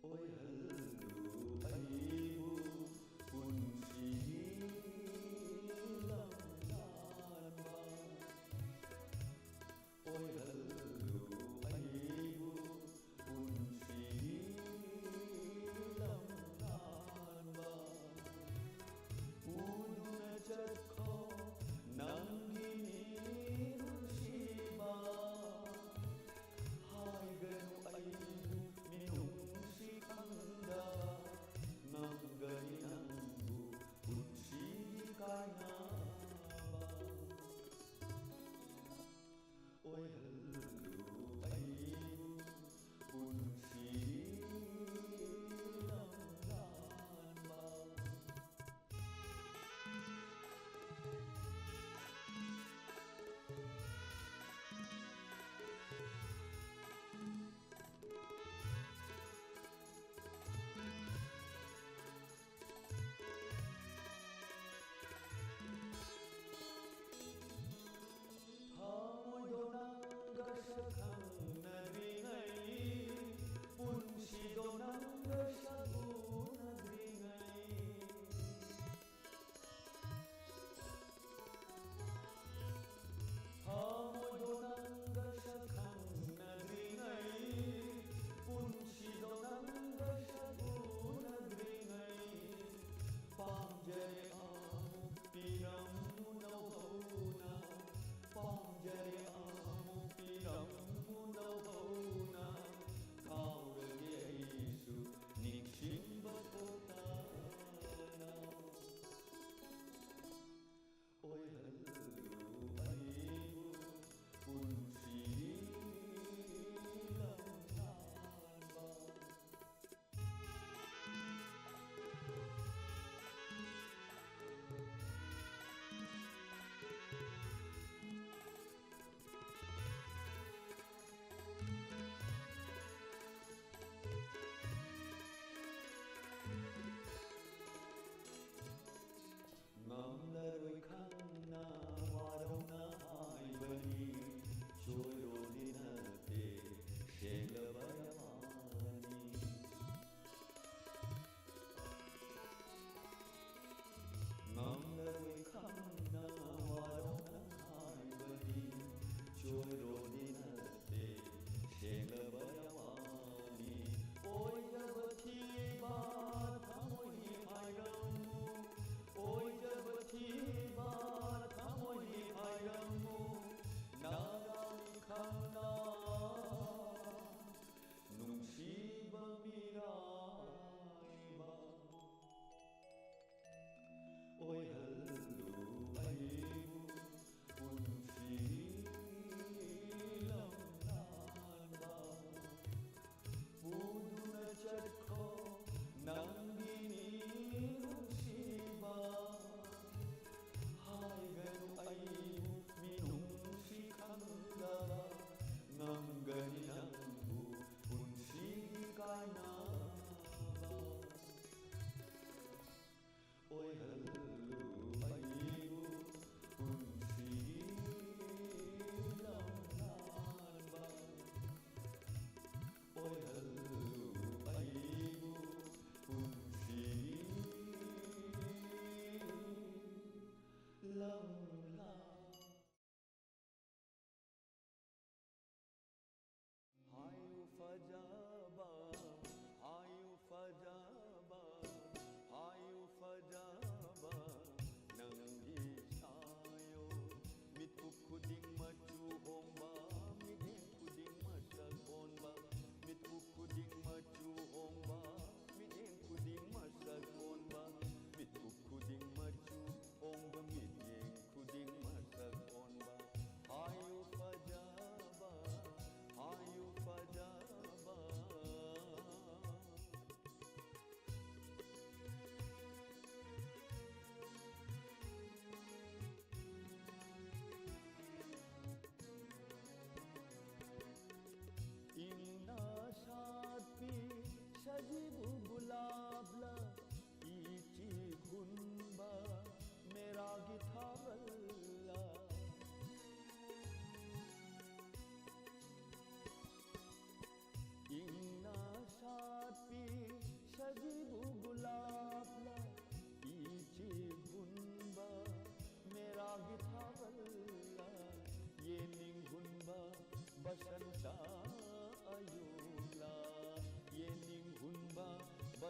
어혈루 아이고 운치랑 난마 어혈루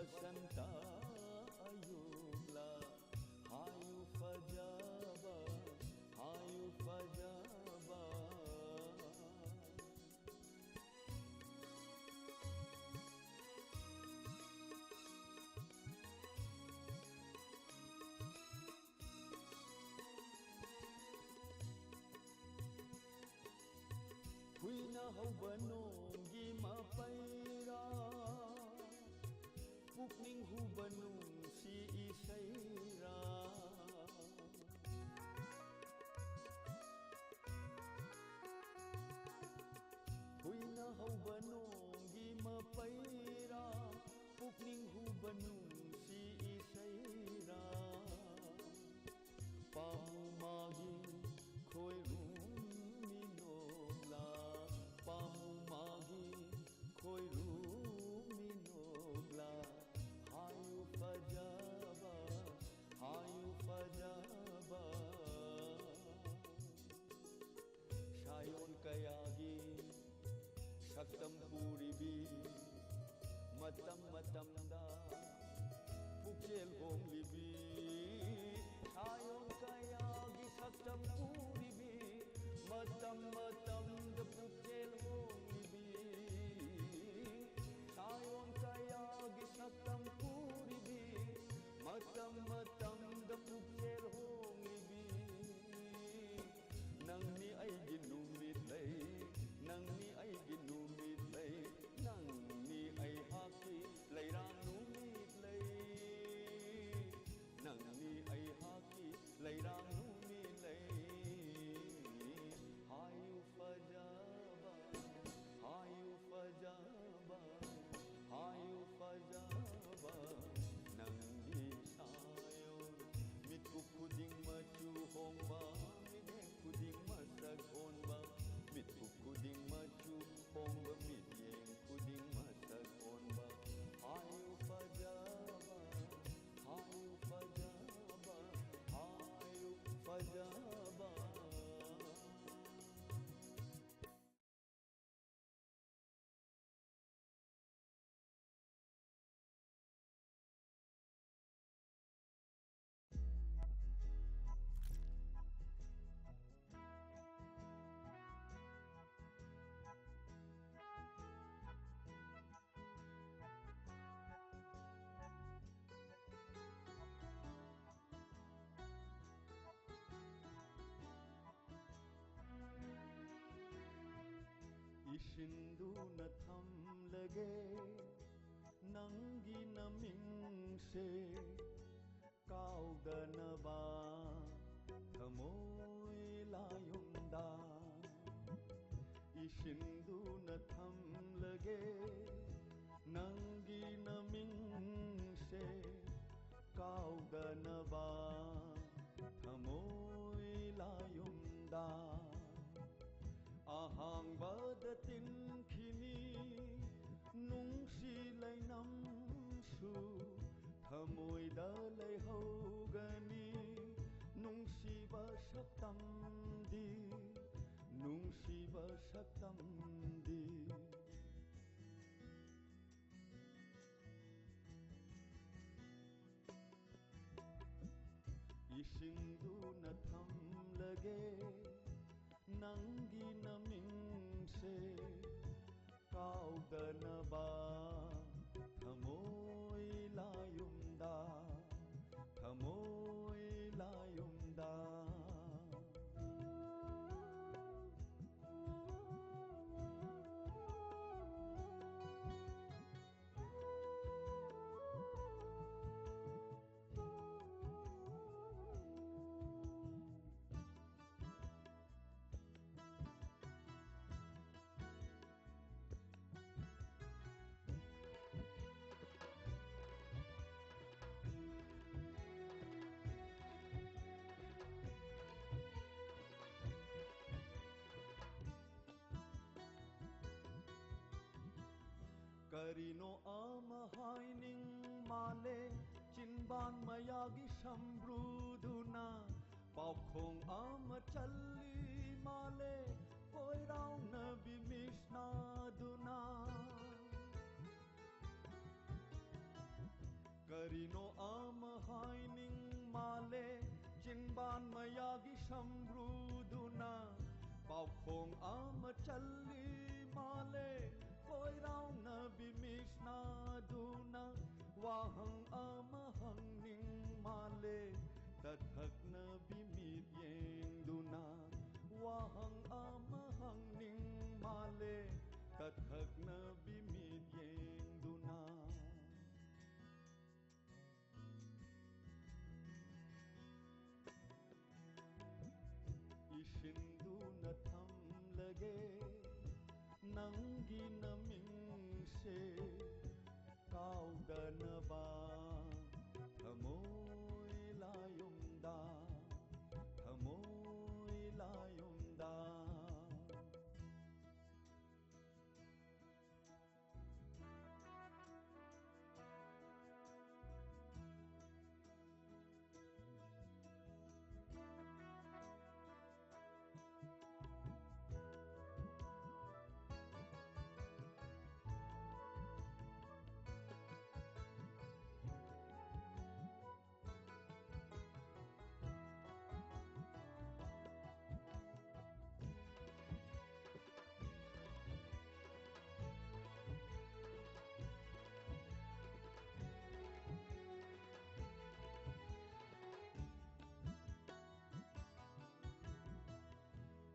Vasanta अयुगला Hayu फजाबा Hayu फजाबा Huina haubanongi mapaira Pukning hubanong si isayra Huina haubanongi mapaira Pukning hubanong si isayra Pamumagi khoi Pamumagi khoi ruminogla hayu fajaba shayon kayagi shaktam puribi matam matamda pukchel gonglibi shayon kayagi shaktam puribi matam matamda pukchel gonglibi shayon kayagi shaktam puribi matam matamda pukchel gonglibi nangni aigi numit lay nangni aigi numit lay nangni ai haki layrang numit lay nangni ai haki layrang numit lay hayu fajaba nangni sayon mitku kuding macu hongba mideng kuding masak onba mitku kuding macu hongba mideng kuding masak onba hayu fajaba Ishinduna thamlage nangi namingse kaudanaba thamoi layunda Ishinduna thamlage nangi namingse kaudanaba thamoi layunda ahang badatin khini nungsi lainam su thamoi da lai hogani nungsi ba saktam di Ishinduna thamlage nangi namingse kaudanaba thamoi layunda Karino amahaining male chinban mayagi sambruduna paukhong amachalli male koirau nabi misna duna Karino ama haining male Jinban mayagi sambruduna Paukong ama chali male Koi rao na bimis na duna Wahang ama hangning male Tathak na bimit yeng duna Wahang ama hangning male Tathak na bimit yeng duna Ishindu na thamlage Nangi namingse Kaudanaba Thamoy layomda Thamoy layomda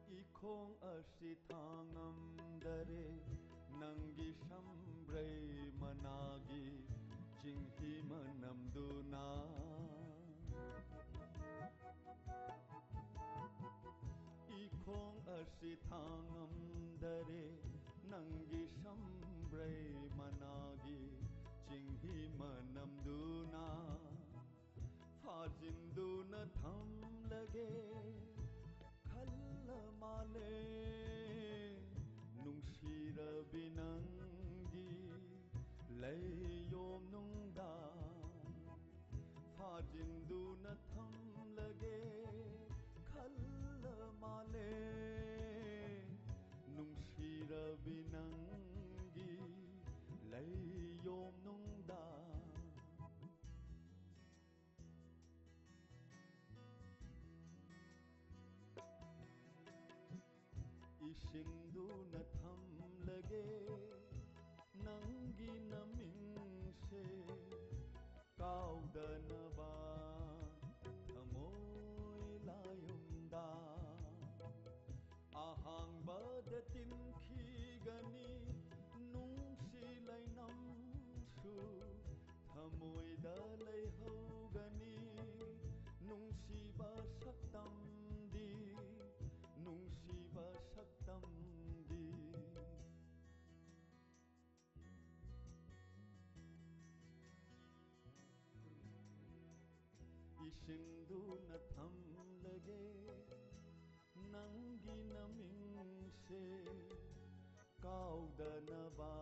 Ikong asithangam dare Nangi sambray managi Jinghi manamduna Ikong asithangam dare Nangi sambray managi Jinghi manamduna Fajinduna thamlage Male nungsirabi nangi layom nungda Fajindu na thamlage khalla male nungsirabi nangi layom nungda Isingdu na thamlage Nangi namingse Kaudanaba Thamoy layomda Ahang badatim khigani Nungsi laynamsu Thamoy dalay haugani Nungsi basaktam di Nungsiba saktam di Isindu na thamlage Nangi namingse Kaudanaba